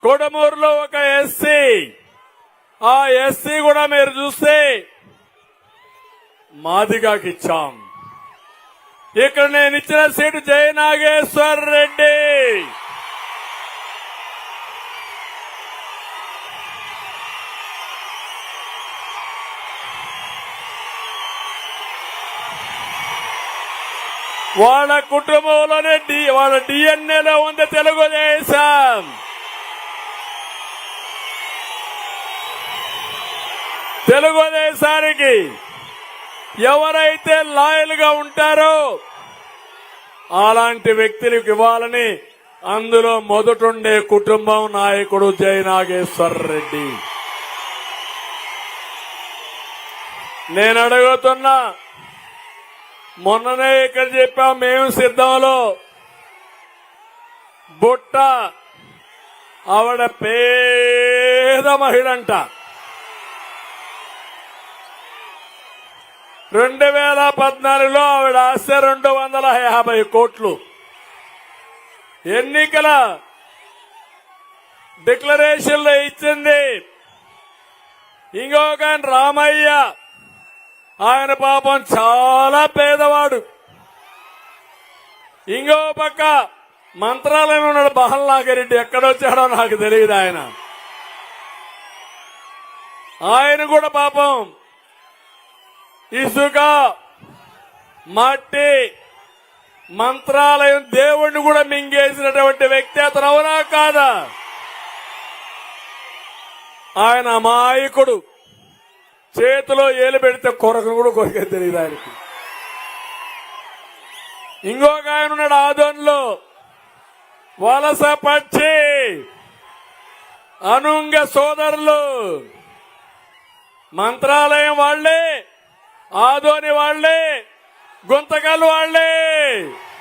కొడమూరులో ఒక ఎస్సీ, ఆ ఎస్సీ కూడా మీరు చూస్తే మాదిగాకి ఇచ్చాం. ఇక్కడ నేను ఇచ్చిన సీటు జయనాగేశ్వర్ రెడ్డి. వాళ్ళ కుటుంబంలోనే వాళ్ళ డిఎన్ఏలో ఉంది తెలుగుదేశం. తెలుగుదేశానికి ఎవరైతే లాయల్ గా ఉంటారో అలాంటి వ్యక్తులకు ఇవ్వాలని అందులో మొదటుండే కుటుంబం నాయకుడు జయనాగేశ్వర్ రెడ్డి. నేను అడుగుతున్నా, మొన్ననే ఇక్కడ చెప్పాం, మేము సిద్ధంలో బుట్ట ఆవిడ పేద మహిళంట. 2014లో ఆవిడ ఆస్తి 250 కోట్లు. ఎన్నికల డిక్లరేషన్ లో ఇచ్చింది. ఇంకొక రామయ్య, ఆయన పాపం చాలా పేదవాడు. ఇంకో పక్క మంత్రాలయం ఉన్నాడు బహల్నాగిరెడ్డి, ఎక్కడొచ్చాడో నాకు తెలియదు. ఆయన కూడా పాపం ఇసుక, మట్టి, మంత్రాలయం దేవుణ్ణి కూడా మింగేసినటువంటి వ్యక్తి అతను, అవునా కాదా? ఆయన అమాయకుడు, చేతిలో ఏలు పెడితే కొరకను కూడా కొరికే తెలియదు ఆయనకి. ఇంకొక ఆయన ఉన్నాడు ఆదోన్లో, వలస పచ్చి అనుంగ సోదరులు, మంత్రాలయం వాళ్లే, ఆదోని వాళ్లే, గుంతకల్ వాళ్లే.